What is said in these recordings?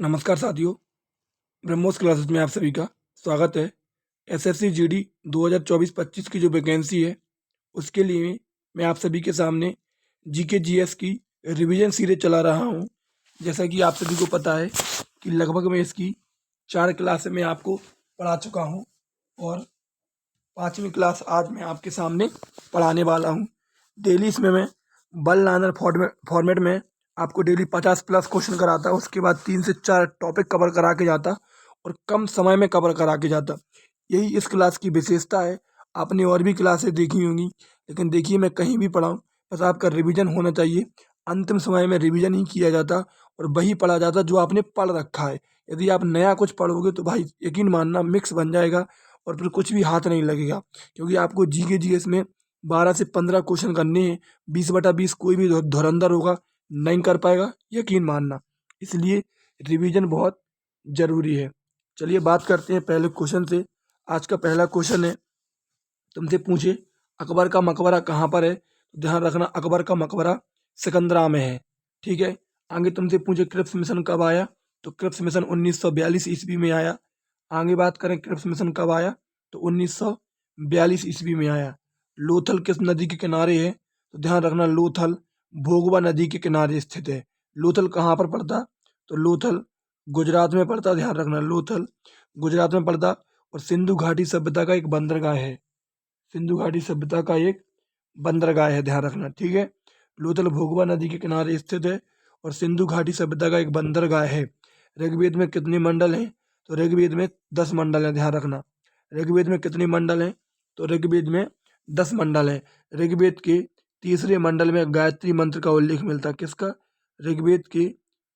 नमस्कार साथियों, ब्रह्मोस क्लासेस में आप सभी का स्वागत है। एसएससी जीडी 2024-25 की जो वैकेंसी है उसके लिए मैं आप सभी के सामने जीके जीएस की रिवीजन सीरीज चला रहा हूं। जैसा कि आप सभी को पता है कि लगभग मैं इसकी 4 क्लास में आपको पढ़ा चुका हूं और 5वीं क्लास आज मैं आपके सामने पढ़ाने वाला हूं। डेली इसमें मैं बल लानर फॉर्मेट में आपको डेली 50+ क्वेश्चन कराता, उसके बाद 3 से 4 टॉपिक कवर करा के जाता और कम समय में कवर करा के जाता। यही इस क्लास की विशेषता है। आपने और भी क्लासेस देखी होंगी, लेकिन देखिए मैं कहीं भी पढ़ाऊँ, बस आपका रिवीजन होना चाहिए। अंतिम समय में रिवीजन ही किया जाता और वही पढ़ा जाता जो आपने पढ़ रखा है। यदि आप नया कुछ पढ़ोगे तो भाई यकीन मानना मिक्स बन जाएगा और फिर कुछ भी हाथ नहीं लगेगा, क्योंकि आपको जीके जीएस में 12 से 15 क्वेश्चन करने हैं। 20/20 कोई भी धुरंधर होगा नहीं कर पाएगा, यकीन मानना। इसलिए रिवीजन बहुत ज़रूरी है। चलिए बात करते हैं पहले क्वेश्चन से। आज का पहला क्वेश्चन है, तुमसे पूछे अकबर का मकबरा कहाँ पर है, तो ध्यान रखना अकबर का मकबरा सिकंदरा में है। ठीक है। आगे तुमसे पूछे क्रिप्स मिशन कब आया, तो क्रिप्स मिशन 1942 ईस्वी में आया। आगे बात करें क्रिप्स मिशन कब आया, तो 1942 ईस्वी में आया। लोथल किस नदी के किनारे है, तो ध्यान रखना लोथल भोगवा नदी के किनारे स्थित है। लोथल कहाँ पर पड़ता, तो लोथल गुजरात में पड़ता। ध्यान रखना लोथल गुजरात में पड़ता और सिंधु घाटी सभ्यता का एक बंदरगाह है। सिंधु घाटी सभ्यता का एक बंदरगाह है, ध्यान रखना। ठीक है। लोथल भोगवा नदी के किनारे स्थित है और सिंधु घाटी सभ्यता का एक बंदरगाह है। ऋग्वेद में कितने मंडल हैं, तो ऋग्वेद में 10 मंडल हैं, ध्यान रखना। ऋग्वेद में कितने मंडल हैं, तो ऋग्वेद में 10 मंडल हैं। ऋग्वेद के तीसरे मंडल में गायत्री मंत्र का उल्लेख मिलता है। किसका, ऋग्वेद के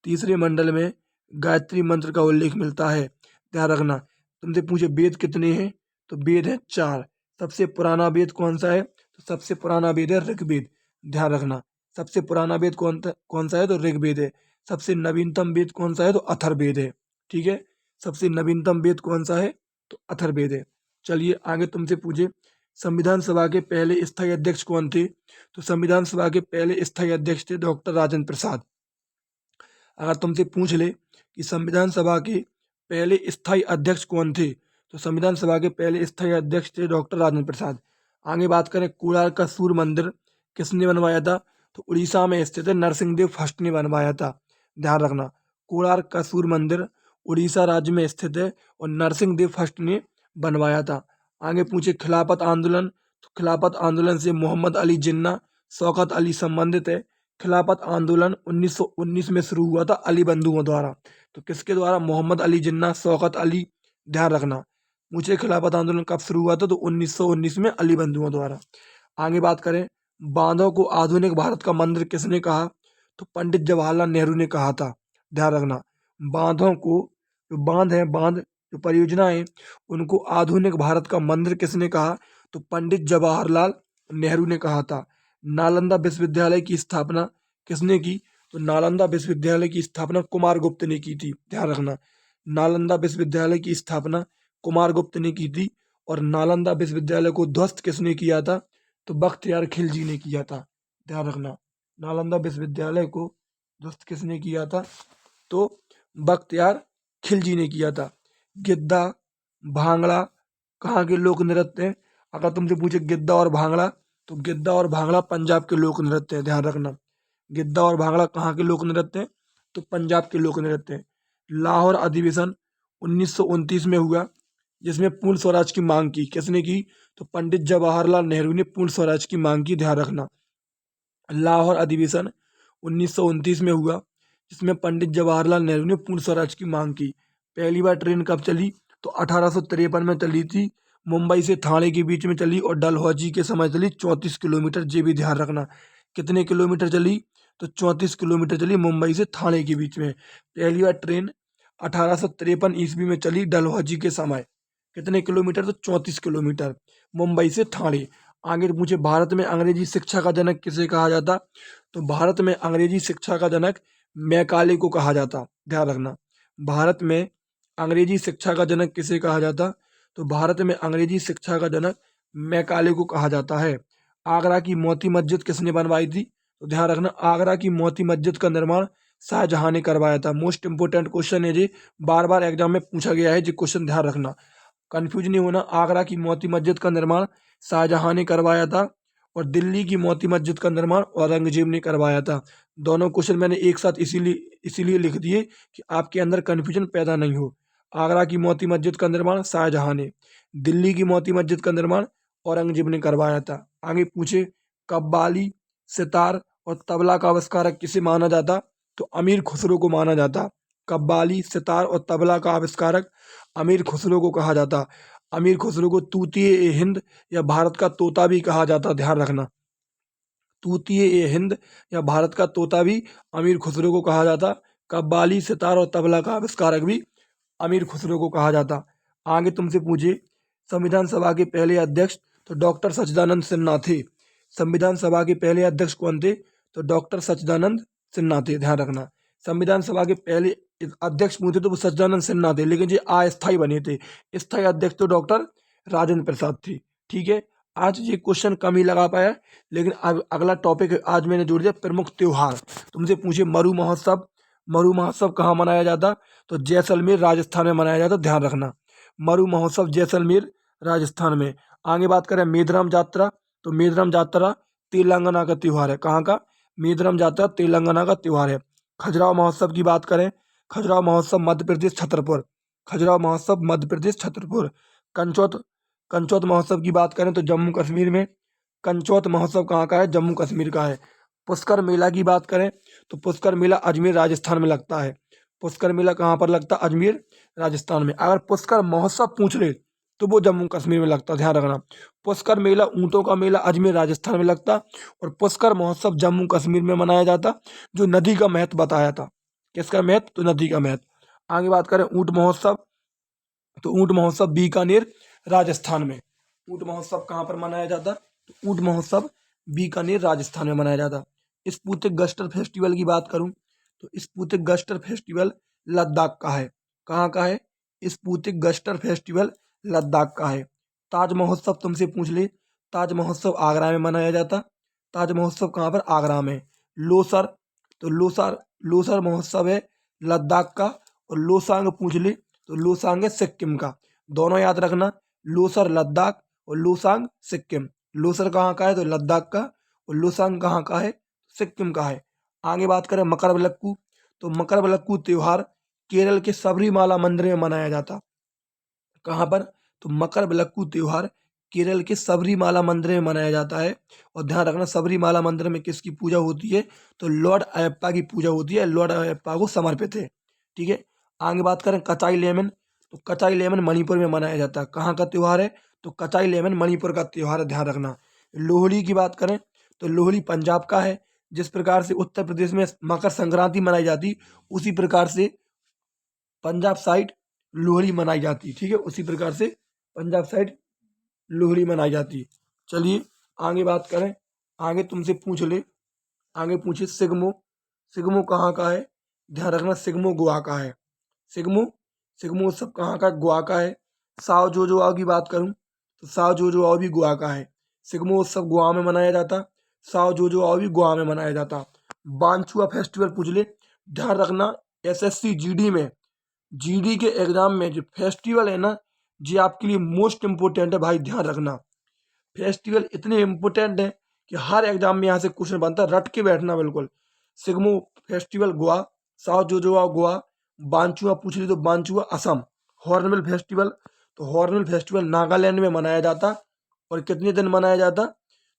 तीसरे मंडल में गायत्री मंत्र का उल्लेख मिलता है, ध्यान रखना। तुमसे पूछे वेद कितने हैं, तो वेद है 4। सबसे पुराना वेद कौन सा है, तो सबसे पुराना वेद है ऋग्वेद, ध्यान रखना। सबसे पुराना वेद कौन सा है, तो ऋग्वेद है। सबसे नवीनतम वेद कौन सा है, तो अथर्ववेद है। ठीक है। सबसे नवीनतम वेद कौन सा है, तो अथर्ववेद है। चलिए आगे तुमसे पूछे संविधान सभा के पहले स्थायी अध्यक्ष कौन थे, तो संविधान सभा के पहले स्थायी अध्यक्ष थे डॉक्टर राजेंद्र प्रसाद। अगर तुमसे पूछ ले कि संविधान सभा के पहले स्थायी अध्यक्ष कौन थे, तो संविधान सभा के पहले स्थायी अध्यक्ष थे डॉक्टर राजेंद्र प्रसाद। आगे बात करें कोणार्क का सूर्य मंदिर किसने बनवाया था, तो उड़ीसा में स्थित है नरसिंहदेव फर्स्ट ने बनवाया था, ध्यान रखना। कोणार्क का सूर्य मंदिर उड़ीसा राज्य में स्थित है और नरसिंहदेव फर्स्ट ने बनवाया था। आगे पूछे खिलाफत आंदोलन, तो खिलाफत आंदोलन से मोहम्मद अली जिन्ना शौकत अली संबंधित है। खिलाफत आंदोलन 1919 में शुरू हुआ था अली बंधुओं द्वारा। तो किसके द्वारा, मोहम्मद अली जिन्ना शौकत अली, ध्यान रखना। मुझे खिलाफत आंदोलन कब शुरू हुआ था, तो 1919 में अली बंधुओं द्वारा। आगे बात करें बांधों को आधुनिक भारत का मंदिर किसने कहा, तो पंडित जवाहरलाल नेहरू ने कहा था, ध्यान रखना। बांधों को, जो बांध है, बांध जो परियोजना है, उनको आधुनिक भारत का मंदिर किसने कहा, तो पंडित जवाहरलाल नेहरू ने कहा था। नालंदा विश्वविद्यालय की स्थापना किसने की, तो नालंदा विश्वविद्यालय की स्थापना कुमार गुप्त ने की थी, ध्यान रखना। नालंदा विश्वविद्यालय की स्थापना कुमार गुप्त ने की थी और नालंदा विश्वविद्यालय को ध्वस्त किसने किया था, तो बख्तियार खिलजी ने किया था, ध्यान रखना। नालंदा विश्वविद्यालय को ध्वस्त किसने किया था, तो बख्तियार खिलजी ने किया था। गिद्धा भांगड़ा कहाँ के लोक नृत्य हैं, अगर तुमसे पूछे गिद्धा और भांगड़ा, तो गिद्धा और भांगड़ा पंजाब के लोक नृत्य हैं, ध्यान रखना। गिद्धा और भांगड़ा कहाँ के लोक नृत्य हैं, तो पंजाब के लोक नृत्य हैं। लाहौर अधिवेशन 1929 में हुआ, जिसमें पूर्ण स्वराज की मांग की किसने की, तो पंडित जवाहरलाल नेहरू ने पूर्ण स्वराज की मांग की, ध्यान रखना। लाहौर अधिवेशन 1929 में हुआ, जिसमें पंडित जवाहरलाल नेहरू ने पूर्ण स्वराज की मांग की। पहली बार ट्रेन कब चली, तो 1853 में चली थी। मुंबई से थाने के बीच में चली और डलहौजी के समय चली 34 किलोमीटर, ये भी ध्यान रखना। कितने किलोमीटर चली, तो 34 किलोमीटर चली मुंबई से थाने के बीच में। पहली बार ट्रेन 1853 ईस्वी में चली डलहौजी के समय। कितने किलोमीटर, तो 34 किलोमीटर मुंबई से थाने। आगे पूछे भारत में अंग्रेजी शिक्षा का जनक किसे कहा जाता, तो भारत में अंग्रेजी शिक्षा का जनक मैकाले को कहा जाता, ध्यान रखना। भारत में अंग्रेजी शिक्षा का जनक किसे कहा जाता, तो भारत में अंग्रेजी शिक्षा का जनक मैकाले को कहा जाता है। आगरा की मोती मस्जिद किसने बनवाई थी, तो ध्यान रखना आगरा की मोती मस्जिद का निर्माण शाहजहां ने करवाया था। मोस्ट इंपोर्टेंट क्वेश्चन है जी, बार बार एग्जाम में पूछा गया है जी, क्वेश्चन ध्यान रखना, कंफ्यूज नहीं होना। आगरा की मोती मस्जिद का निर्माण शाहजहां ने करवाया था और दिल्ली की मोती मस्जिद का निर्माण औरंगजेब ने करवाया था। दोनों क्वेश्चन मैंने एक साथ इसीलिए लिख दिए कि आपके अंदर कन्फ्यूजन पैदा नहीं हो। आगरा की मोती मस्जिद का निर्माण शाहजहां ने, दिल्ली की मोती मस्जिद का निर्माण औरंगजेब ने करवाया था। आगे पूछे, कव्वाली, सितार और तबला का आविष्कारक किसे माना जाता? तो अमीर खुसरो को माना जाता। कव्वाली, सितार और तबला का आविष्कारक अमीर खुसरो को कहा जाता। अमीर खुसरो को तूतीय ए हिंद या भारत का तोता भी कहा जाता, ध्यान रखना। तूतीय ए हिंद या भारत का तोता भी अमीर खुसरो को कहा जाता। कव्वाली, सितार और तबला का आविष्कारक भी अमीर खुसरो को कहा जाता। आगे तुमसे पूछे, संविधान सभा के पहले अध्यक्ष तो डॉक्टर सच्चिदानंद सिन्हा थे। संविधान सभा के पहले अध्यक्ष कौन थे? तो डॉक्टर सच्चिदानंद सिन्हा थे, ध्यान रखना। संविधान सभा के पहले अध्यक्ष पूछे तो वो सच्चिदानंद सिन्हा थे, लेकिन ये अस्थायी बने थे। स्थायी अध्यक्ष तो डॉक्टर राजेंद्र प्रसाद थे। ठीक है, आज ये क्वेश्चन कम ही लगा पाया, लेकिन अगला टॉपिक आज मैंने जोड़ दिया प्रमुख त्योहार। तुमसे पूछे मरु महोत्सव, मरु महोत्सव कहाँ मनाया जाता? तो जैसलमेर राजस्थान में मनाया जाता, ध्यान रखना। मरु महोत्सव जैसलमेर राजस्थान में। आगे बात करें मेदराम यात्रा, तो मेदराम यात्रा तेलंगाना का त्यौहार है। कहाँ का? मेदराम यात्रा तेलंगाना का त्यौहार है। खजुराहो महोत्सव की बात करें, खजुराहो महोत्सव मध्य प्रदेश छतरपुर, खजुराहो महोत्सव मध्य प्रदेश छतरपुर। कंचौत, कंचौत महोत्सव की बात करें तो जम्मू कश्मीर में। कंचौत महोत्सव कहाँ का है? जम्मू कश्मीर का है। पुष्कर मेला की बात करें तो पुष्कर मेला अजमेर राजस्थान में लगता है। पुष्कर मेला कहाँ पर लगता है? अजमेर राजस्थान में। अगर पुष्कर महोत्सव पूछ ले तो वो जम्मू कश्मीर में लगता है, ध्यान रखना। पुष्कर मेला, ऊँटों का मेला अजमेर राजस्थान में लगता और पुष्कर महोत्सव जम्मू कश्मीर में मनाया जाता, जो नदी का महत्व बताया था। किसका महत्व? तो नदी का महत्व। आगे बात करें ऊँट महोत्सव, तो ऊँट महोत्सव बीकानेर राजस्थान में। ऊँट महोत्सव कहाँ पर मनाया जाता? तो ऊँट महोत्सव बीकानेर राजस्थान में मनाया जाता। स्पुतिक गस्टर फेस्टिवल की बात करूं तो स्पुतिक गस्टर फेस्टिवल लद्दाख का है। कहाँ का है? स्पुतिक गस्टर फेस्टिवल लद्दाख का है। ताज महोत्सव तुमसे पूछ ले, ताज महोत्सव आगरा में मनाया जाता। ताज महोत्सव कहाँ पर? आगरा में। लोसर, तो लोसर, लोसर महोत्सव है लद्दाख का। और लोसांग पूछ ले तो लोसांग है सिक्किम का। दोनों याद रखना, लोसर लद्दाख और लोसांग सिक्किम। लोसर कहाँ का है? तो लद्दाख का। और लोसांग कहाँ का है? सिक्किम का है। आगे बात करें मकरविलक्कू, तो मकरविलक्कू त्योहार केरल के सबरीमाला मंदिर में मनाया जाता। कहाँ पर? तो मकरविलक्कू त्योहार केरल के सबरीमाला मंदिर में मनाया जाता है। और ध्यान रखना, सबरीमाला मंदिर में किसकी पूजा होती है? तो लॉर्ड अयप्पा की पूजा होती है, लॉर्ड अयप्पा को समर्पित है। ठीक है, आगे बात करें कचाई लेमन, तो कचाई लेमन मणिपुर में मनाया जाता है। कहाँ का त्यौहार है? तो कचाई लेमन मणिपुर का त्यौहार है, ध्यान रखना। लोहड़ी की बात करें तो लोहड़ी पंजाब का है। जिस प्रकार से उत्तर प्रदेश में मकर संक्रांति मनाई जाती, उसी प्रकार से पंजाब साइड लोहड़ी मनाई जाती। ठीक है, उसी प्रकार से पंजाब साइड लोहड़ी मनाई जाती। चलिए आगे बात करें, आगे तुमसे पूछ ले, आगे पूछे सिग्मो, सिग्मो कहाँ का है? ध्यान रखना, सिग्मो गोवा का है। सिग्मो, सिग्मो उत्सव कहाँ का? गोवा का है। साओ जो आओ की बात करूं तो साओ जो आओ भी गोवा का है। सिग्मो उत्सव गोवा में मनाया जाता। साओ जो आओ भी गोवा में मनाया जाता। बांचुआ फेस्टिवल पूछ ले, ध्यान रखना, एसएससी जीडी में, जीडी के एग्जाम में जो फेस्टिवल है ना, जी आपके लिए मोस्ट इम्पोर्टेंट है भाई, ध्यान रखना। फेस्टिवल इतने इम्पोर्टेंट है कि हर एग्जाम में यहाँ से क्वेश्चन बनता है, रट के बैठना बिल्कुल। सिग्मो फेस्टिवल गोवा, साउथ जोजोआ गोवा, बांचुआ पूछ ली तो बांचुआ असम। हॉर्नबिल फेस्टिवल, तो हॉर्नबिल फेस्टिवल नागालैंड में मनाया जाता। और कितने दिन मनाया जाता?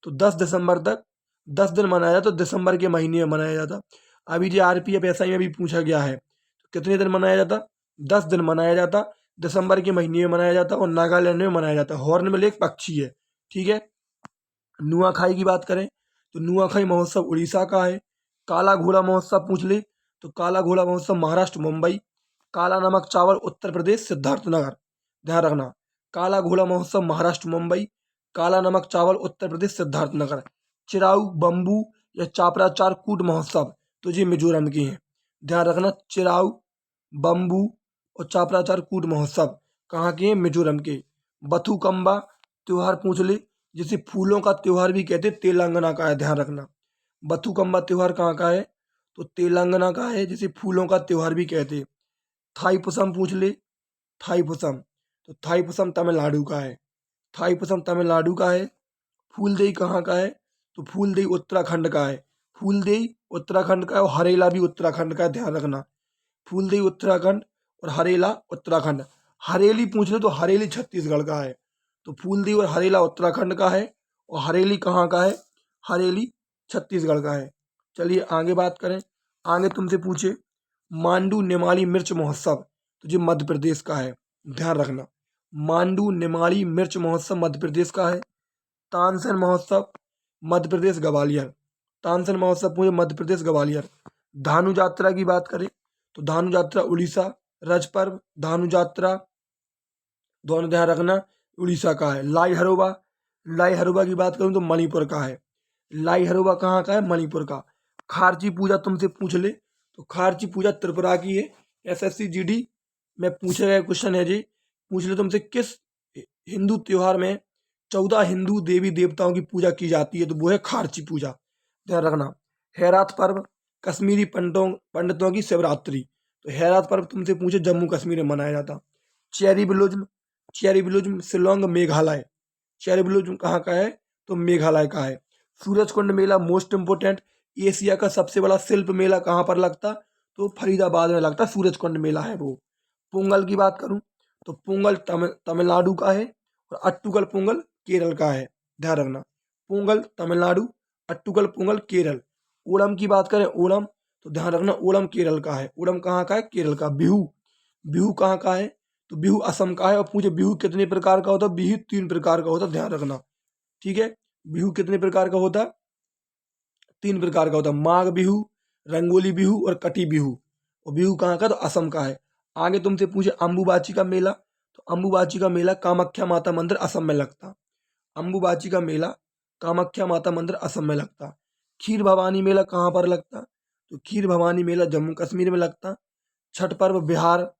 तो 10 दिसंबर तक, 10 दिन मनाया जाता, तो दिसंबर के महीने में मनाया जाता। अभी जो आरपीएफ एसआई में भी पूछा गया है, तो कितने दिन मनाया जाता? 10 दिन मनाया जाता, दिसंबर के महीने में मनाया जाता और नागालैंड में मनाया जाता। हॉर्नबिल एक पक्षी है। ठीक है, नुआखाई की बात करें तो नुआखाई महोत्सव उड़ीसा का है। काला घोड़ा महोत्सव पूछ ले तो काला घोड़ा महोत्सव महाराष्ट्र मुंबई। काला नमक चावल उत्तर प्रदेश सिद्धार्थनगर, ध्यान रखना। काला घोड़ा महोत्सव महाराष्ट्र मुंबई, काला नमक चावल उत्तर प्रदेश सिद्धार्थनगर। चिराऊ बम्बू या चापराचार कूट महोत्सव तो ये मिजोरम के हैं, ध्यान रखना। चिराऊ बम्बू और चापराचार कूट महोत्सव कहाँ के हैं? मिजोरम के। बथुकम्बा त्योहार पूछ ले, जिसे फूलों का त्योहार भी कहते हैं, तेलंगाना का है, ध्यान रखना। बथुकम्बा त्योहार कहाँ का है? तो तेलंगाना का है, जिसे फूलों का त्योहार भी कहते हैं। थाईपुसम पूछ ले, थाईपुसम, तो थाईपुसम तमिलनाडु का है। थाईपुसम तमिलनाडु का है। फूलदेई कहाँ का है? तो फूलदेई उत्तराखंड का है। फूलदेई उत्तराखंड का है और हरेला भी उत्तराखंड का है, ध्यान रखना। फूलदेई उत्तराखंड और हरेला उत्तराखंड। हरेली पूछ ले तो हरेली छत्तीसगढ़ का है। तो फूलदेई और हरेला उत्तराखंड का है और हरेली कहाँ का है? हरेली छत्तीसगढ़ का है। चलिए आगे बात करें। आगे तुमसे पूछे मांडू निमाड़ी मिर्च महोत्सव, तो ये मध्य प्रदेश का है, ध्यान रखना। मांडू निमाड़ी मिर्च महोत्सव मध्य प्रदेश का है। तानसेन महोत्सव मध्य प्रदेश ग्वालियर। तानसेन महोत्सव पूरे मध्य प्रदेश ग्वालियर। धानु यात्रा की बात करें तो धानु यात्रा उड़ीसा। रज पर्व धानु यात्रा दोनों ध्यान रखना उड़ीसा का है। लाई हरोबा, लाई हरोबा की बात करूं तो मणिपुर का है। लाई हरोबा कहाँ का है? मणिपुर का। खारची पूजा तुमसे पूछ ले तो खारची पूजा त्रिपुरा की है। एसएससी जीडी में पूछे गए क्वेश्चन है जी। पूछ ले तुमसे किस हिंदू त्योहार में 14 हिंदू देवी देवताओं की पूजा की जाती है? तो वो है खारची पूजा, ध्यान रखना। हैरात पर्व कश्मीरी पंडितों की शिवरात्रि। तो हैरात पर्व तुमसे पूछे जम्मू कश्मीर में मनाया जाता। Cherry blossom, cherry blossom Shillong Meghalaya. Cherry blossom कहाँ का है? तो मेघालय का है। सूरजकुंड मेला मोस्ट इम्पोर्टेंट, एशिया का सबसे बड़ा शिल्प मेला कहाँ पर लगता? तो फरीदाबाद में लगता, सूरजकुंड मेला है वो। पोंगल की बात करूं तो पोंगल तमिलनाडु का है और अट्टूगल पोंगल केरल का है, ध्यान रखना। पोंगल तमिलनाडु, अट्टूगल पोंगल केरल। ओणम की बात करें, ओणम, तो ध्यान रखना ओणम केरल का है। ओणम कहाँ का है? केरल का। बिहू, बिहू कहाँ का है? तो बिहू असम का है। और पूछे बिहू कितने प्रकार का होता है? बिहू 3 प्रकार का होता है, ध्यान रखना, ठीक है। बिहू कितने प्रकार का होता है? 3 प्रकार का होता है। माघ बिहू, रंगोली बिहू और कटी बिहू। और बिहू कहाँ का? तो असम का है। आगे तुमसे पूछे अम्बुबाची का मेला, तो अम्बुबाची का मेला कामाख्या माता मंदिर असम में लगता। अम्बुबाची का मेला कामाख्या माता मंदिर असम में लगता। खीर भवानी मेला कहाँ पर लगता? तो खीर भवानी मेला जम्मू कश्मीर में लगता। छठ पर्व बिहार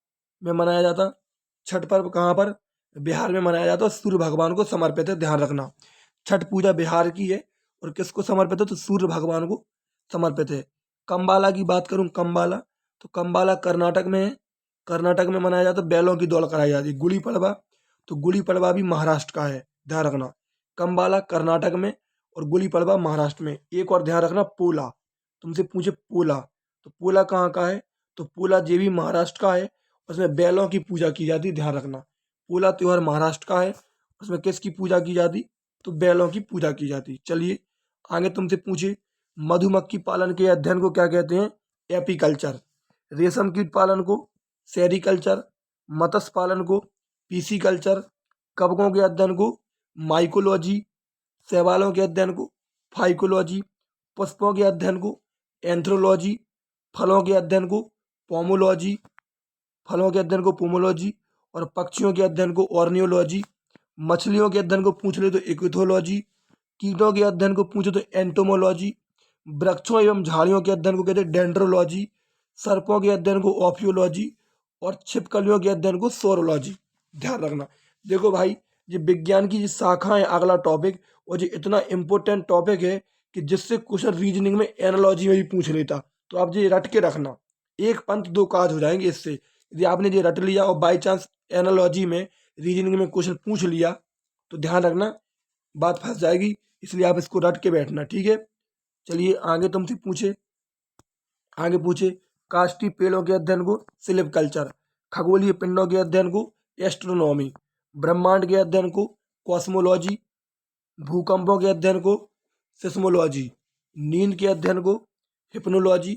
में मनाया जाता। छठ पर्व कहाँ पर? बिहार में मनाया जाता और सूर्य भगवान को समर्पित है, ध्यान रखना। छठ पूजा बिहार की है और किसको समर्पित है? तो सूर्य भगवान को समर्पित है। कंबाला की बात करूं, कंबाला, तो कंबाला कर्नाटक में है। कर्नाटक में मनाया जाता है, बैलों की दौड़ कराई जाती है। गुड़ी पड़वा, तो गुड़ी पड़वा भी महाराष्ट्र का है, ध्यान रखना। कंबाला कर्नाटक में और गुड़ी पड़वा महाराष्ट्र में। एक और ध्यान रखना, पोला, तुमसे पूछे पोला, तो पोला कहाँ का है? तो पोला ये भी महाराष्ट्र का है। उसमें बैलों की पूजा की जाती, ध्यान रखना। पोला त्योहार महाराष्ट्र का है, उसमें किसकी पूजा की जाती? तो बैलों की पूजा की जाती। चलिए आगे तुमसे पूछे मधुमक्खी पालन के अध्ययन को क्या कहते हैं? एपीकल्चर। रेशम कीट पालन को सेरिकल्चर। मत्स्य पालन को पीसीकल्चर। कवकों के अध्ययन को माइकोलॉजी। शैवालों के अध्ययन को फाइकोलॉजी। पुष्पों के अध्ययन को एंथ्रोलॉजी। फलों के अध्ययन को पोमोलॉजी। फलों के अध्ययन को पोमोलॉजी और पक्षियों के अध्ययन को ऑर्नियोलॉजी। मछलियों के अध्ययन को पूछ ले तो इक्विथोलॉजी। कीटों के अध्ययन को पूछे तो एंटोमोलॉजी। वृक्षों एवं झाड़ियों के अध्ययन को कहते हैं डेंड्रोलॉजी। सर्पों के अध्ययन को ऑफियोलॉजी और छिपकलियों के अध्ययन को सोरोलॉजी, ध्यान रखना। देखो भाई, ये विज्ञान की शाखा है अगला टॉपिक, और ये इतना इंपॉर्टेंट टॉपिक है कि जिससे क्वेश्चन रीजनिंग में एनालॉजी में भी पूछ लेता। तो आप ये रट के रखना, एक पंथ दो काज हो जाएंगे इससे। यदि आपने ये रट लिया और बाई चांस एनालॉजी में रीजनिंग में क्वेश्चन पूछ लिया तो ध्यान रखना बात फंस जाएगी, इसलिए आप इसको रट के बैठना, ठीक है। चलिए आगे तुमसे पूछे, आगे पूछे काष्ठी पेड़ों के अध्ययन को सिल्विकल्चर। खगोलीय पिंडों के अध्ययन को एस्ट्रोनॉमी। ब्रह्मांड के अध्ययन को कॉस्मोलॉजी। भूकंपों के अध्ययन को सिस्मोलॉजी। नींद के अध्ययन को हिप्नोलॉजी।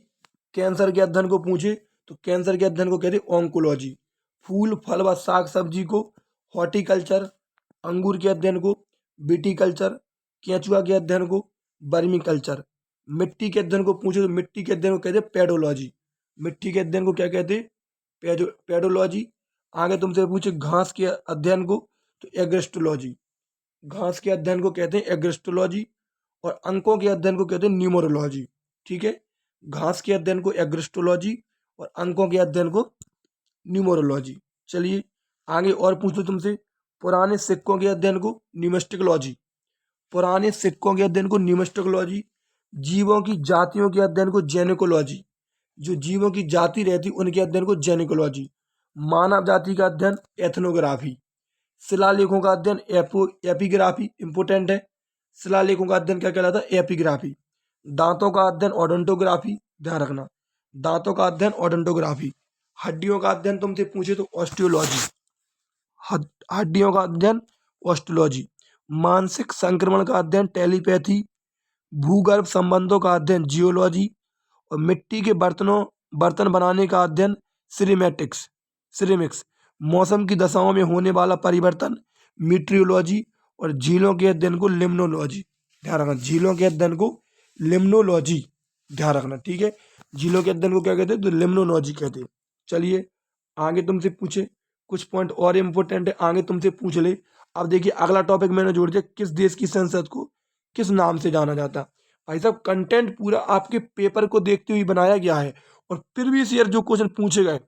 कैंसर के अध्ययन को पूछे तो कैंसर के अध्ययन को कहते हैं ऑन्कोलॉजी। फूल फल व साग सब्जी को हॉर्टिकल्चर। अंगूर के अध्ययन को विटीकल्चर। केंचुआ के अध्ययन को बर्मी कल्चर। मिट्टी के अध्ययन को पूछे तो मिट्टी के अध्ययन को कहते हैं पेडोलॉजी। मिट्टी के अध्ययन को क्या कहते हैं? पेडोलॉजी। आगे तुमसे पूछे घास के अध्ययन को तो एग्रेस्टोलॉजी। घास के अध्ययन को कहते हैं एग्रेस्टोलॉजी और अंकों के अध्ययन को कहते हैं न्यूमरोलॉजी, ठीक है। घास के अध्ययन को एग्रेस्टोलॉजी और अंकों के अध्ययन को न्यूमरोलॉजी। चलिए आगे और पूछ लो तुमसे पुराने सिक्कों के अध्ययन को न्यूमेस्टिकोलॉजी। पुराने सिक्कों के अध्ययन को न्यूमेस्टिकोलॉजी। जीवों की जातियों के अध्ययन को जेनेकोलॉजी। जो जीवों की जाति रहती उनके अध्ययन को जेनिकोलॉजी, मानव जाति का अध्ययन एथनोग्राफी, शिलालेखों का अध्ययन एपिग्राफी इंपोर्टेंट है। शिलालेखों का अध्ययन क्या कहलाता है? एपिग्राफी। दांतों का अध्ययन ओडोंटोग्राफी, ध्यान रखना, दांतों का अध्ययन ओडोंटोग्राफी। हड्डियों का अध्ययन तुमसे पूछे तो ऑस्टियोलॉजी, हड्डियों का अध्ययन ऑस्टियोलॉजी। मानसिक संक्रमण का अध्ययन टेलीपैथी। भूगर्भ संबंधों का अध्ययन जियोलॉजी। और मिट्टी के बर्तन बनाने का अध्ययन सिरेमिक्स। मौसम की दशाओं में होने वाला परिवर्तन मीट्रियोलॉजी। और झीलों के अध्ययन को लिम्नोलॉजी, ध्यान रखना, झीलों के अध्ययन को लिम्नोलॉजी, ध्यान रखना, ठीक है। झीलों के अध्ययन को क्या कहते हैं? तो लिम्नोलॉजी कहते हैं। चलिए आगे तुमसे पूछे कुछ पॉइंट और इम्पोर्टेंट है, आगे तुमसे पूछ ले। अब देखिए अगला टॉपिक मैंने जोड़ दिया, किस देश की संसद को किस नाम से जाना जाता है। भाई साहब कंटेंट पूरा आपके पेपर को देखते हुए बनाया गया है और प्रीवियस ईयर जो क्वेश्चन पूछे गए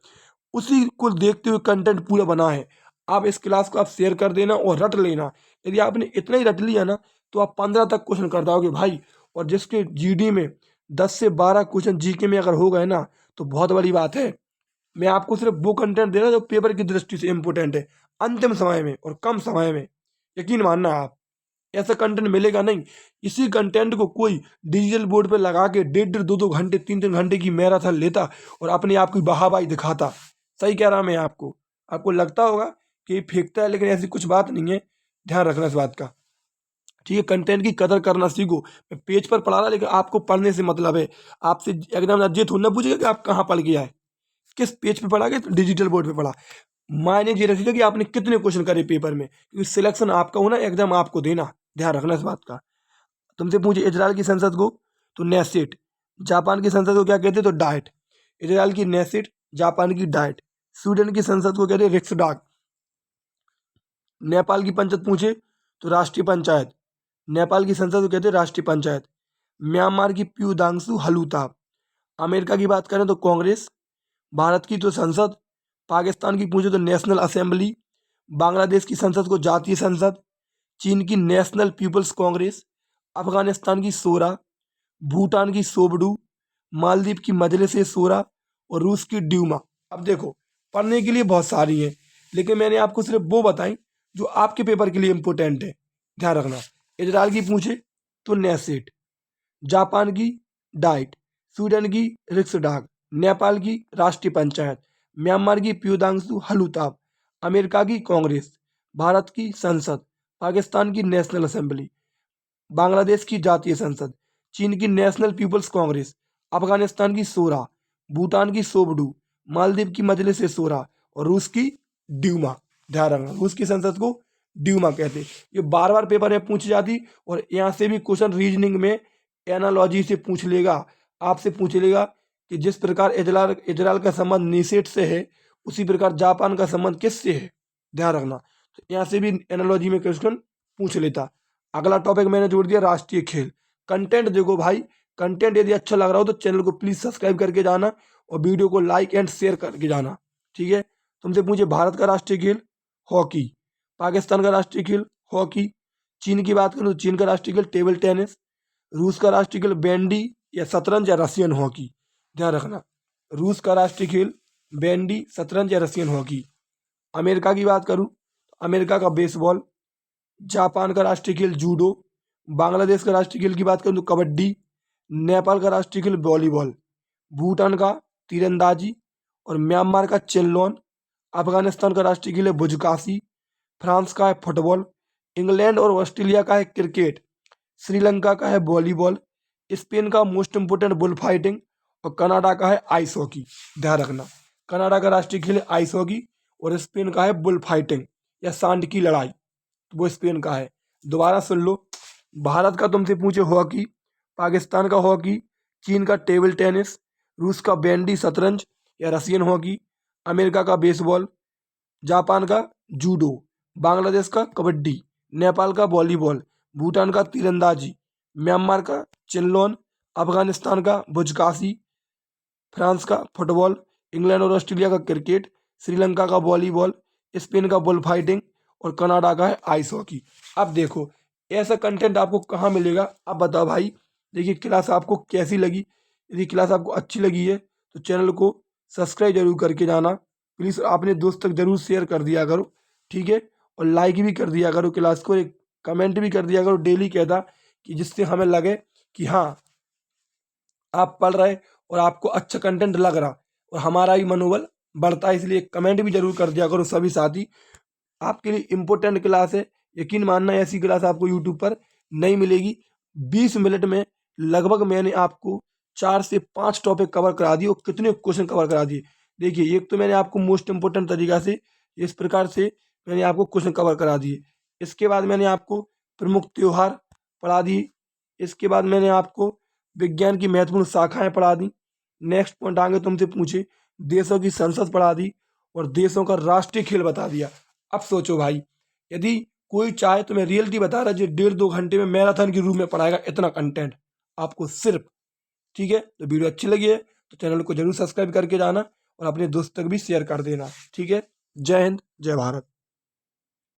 उसी को देखते हुए कंटेंट पूरा बना है। आप इस क्लास को आप शेयर कर देना और रट लेना। यदि आपने इतना ही रट लिया ना तो आप 15 तक क्वेश्चन कर दोगे भाई। और जिसके जीडी में 10 से 12 क्वेश्चन जीके में अगर हो गए ना तो बहुत बड़ी बात है। मैं आपको सिर्फ वो कंटेंट दे रहा हूं जो पेपर की दृष्टि से इंपोर्टेंट है, अंतिम समय में और कम समय में। यकीन मानना आप, ऐसा कंटेंट मिलेगा नहीं। इसी कंटेंट को कोई डिजिटल बोर्ड पे लगा के 1.5-2 घंटे 3-3 घंटे की मैराथन लेता और अपने आप की बहाबाही दिखाता। सही कह रहा मैं आपको। आपको लगता होगा कि ये फेंकता है, लेकिन ऐसी कुछ बात नहीं है, ध्यान रखना इस बात का, ठीक है। कंटेंट की कदर करना सीखो। मैं पेज पर पढ़ा रहा, लेकिन आपको पढ़ने से मतलब है। आपसे एग्जाम ये थोड़ा ना पूछेगा कि आप कहाँ पढ़ के आए, किस पेज पे पढ़ा गया, तो डिजिटल बोर्ड पे पढ़ा। मायने ये रखिएगा कि आपने कितने क्वेश्चन करे पेपर में, क्योंकि सिलेक्शन आपका होना, एग्जाम आपको देना, ध्यान रखना इस बात का। तुमसे पूछे इजराइल की संसद को तो नेसेट, जापान की संसद को क्या कहते हैं? तो डाइट। इजराइल की नेसेट, जापान की डाइट। स्वीडन की संसद को कहते हैं रिक्सडाग। नेपाल की पंचायत पूछे तो राष्ट्रीय पंचायत, नेपाल की संसद को कहते हैं राष्ट्रीय पंचायत। म्यांमार की प्यूदांगसु हलूता। अमेरिका की बात करें तो कांग्रेस। भारत की तो संसद। पाकिस्तान की पूछे तो नेशनल असेंबली। बांग्लादेश की संसद को जातीय संसद। चीन की नेशनल पीपल्स कांग्रेस। अफगानिस्तान की शोरा। भूटान की सोबडू। मालदीव की मजलिस ए शोरा। और रूस की ड्यूमा। अब देखो पढ़ने के लिए बहुत सारी हैं, लेकिन मैंने आपको सिर्फ वो बताई जो आपके पेपर के लिए इंपॉर्टेंट है, ध्यान रखना। इजराइल की पूछे तो नेसेट, जापान की डाइट, स्वीडन की रिक्सडाग, नेपाल की राष्ट्रीय पंचायत, म्यांमार की प्यूदांगसु हलूताब, अमेरिका की कांग्रेस, भारत की संसद, पाकिस्तान की नेशनल असेंबली, बांग्लादेश की जातीय संसद, चीन की नेशनल पीपल्स कांग्रेस, अफगानिस्तान की शोरा, भूटान की सोबडू, मालदीव की मजलिस ए शोरा और रूस की ड्यूमा। ध्यान रखना, रूस की संसद को ड्यूमा कहते। ये बार बार पेपर में पूछी जाती और यहाँ से भी क्वेश्चन रीजनिंग में एनालॉजी से पूछ लेगा, आपसे पूछ लेगा कि जिस प्रकार इजराइल का संबंध निषेध से है उसी प्रकार जापान का संबंध किससे है, ध्यान रखना। तो यहाँ से भी एनालॉजी में क्वेश्चन पूछ लेता। अगला टॉपिक मैंने जोड़ दिया राष्ट्रीय खेल। कंटेंट देखो भाई, कंटेंट यदि अच्छा लग रहा हो तो चैनल को प्लीज सब्सक्राइब करके जाना और वीडियो को लाइक एंड शेयर करके जाना, ठीक है। तुमसे पूछे भारत का राष्ट्रीय खेल हॉकी, पाकिस्तान का राष्ट्रीय खेल हॉकी, चीन की बात करूँ तो चीन का राष्ट्रीय खेल टेबल टेनिस, रूस का राष्ट्रीय खेल बैंडी या शतरंज या रशियन हॉकी, ध्यान रखना। रूस का राष्ट्रीय खेल बैंडी, शतरंज या रशियन हॉकी। अमेरिका की बात करूँ तो अमेरिका का बेसबॉल, जापान का राष्ट्रीय खेल जूडो, बांग्लादेश का राष्ट्रीय खेल की बात करूँ तो कबड्डी, नेपाल का राष्ट्रीय खेल वॉलीबॉल, भूटान का तीरंदाजी और म्यांमार का चेल्लोन, अफगानिस्तान का राष्ट्रीय खेल है बुजकाशी, फ्रांस का है फुटबॉल, इंग्लैंड और ऑस्ट्रेलिया का है क्रिकेट, श्रीलंका का है वॉलीबॉल, स्पेन का मोस्ट इंपोर्टेंट बुल फाइटिंग और कनाडा का है आइस हॉकी, ध्यान रखना। कनाडा का राष्ट्रीय खेल है आइस हॉकी और स्पेन का है बुल फाइटिंग या सांड की लड़ाई, तो वो स्पेन का है। दोबारा सुन लो, भारत का तुमसे पूछे हॉकी, पाकिस्तान का हॉकी, चीन का टेबल टेनिस, रूस का बैंडी शतरंज या रशियन हॉकी, अमेरिका का बेसबॉल, जापान का जूडो, बांग्लादेश का कबड्डी, नेपाल का वॉलीबॉल, भूटान का तीरंदाजी, म्यांमार का चिल्लोन, अफगानिस्तान का बुजकाशी, फ्रांस का फुटबॉल, इंग्लैंड और ऑस्ट्रेलिया का क्रिकेट, श्रीलंका का वॉलीबॉल, स्पेन का बुल फाइटिंग और कनाडा का है आइस हॉकी। अब देखो ऐसा कंटेंट आपको कहाँ मिलेगा, अब बताओ भाई। देखिए क्लास आपको कैसी लगी, यदि क्लास आपको अच्छी लगी है तो चैनल को सब्सक्राइब जरूर करके जाना प्लीज़। अपने दोस्त तक जरूर शेयर कर दिया करो, ठीक है। और लाइक भी कर दिया करो क्लास को, एक कमेंट भी कर दिया करो डेली कहता, कि जिससे हमें लगे कि हाँ आप पढ़ रहे और आपको अच्छा कंटेंट लग रहा और हमारा भी मनोबल बढ़ता है। इसलिए कमेंट भी जरूर कर दिया करो सभी साथी। आपके लिए इम्पोर्टेंट क्लास है, यकीन मानना ऐसी क्लास आपको यूट्यूब पर नहीं मिलेगी। 20 मिनट में लगभग मैंने आपको 4 से 5 टॉपिक कवर करा दिए और कितने क्वेश्चन कवर करा दिए। देखिए एक तो मैंने आपको मोस्ट इम्पोर्टेंट तरीका से इस प्रकार से मैंने आपको क्वेश्चन कवर करा दिए। इसके बाद मैंने आपको प्रमुख त्योहार पढ़ा दिए। इसके बाद मैंने आपको विज्ञान की महत्वपूर्ण शाखाएं पढ़ा दी। नेक्स्ट पॉइंट आगे तुमसे पूछे देशों की संसद पढ़ा दी और देशों का राष्ट्रीय खेल बता दिया। अब सोचो भाई, यदि कोई चाहे तो मैं रियलिटी बता रहा जो 1.5-2 घंटे में मैराथन के रूप में पढ़ाएगा इतना कंटेंट आपको सिर्फ, ठीक है। तो वीडियो अच्छी लगी है तो चैनल को जरूर सब्सक्राइब करके जाना और अपने दोस्त तक भी शेयर कर देना, ठीक है। जय हिंद, जय भारत।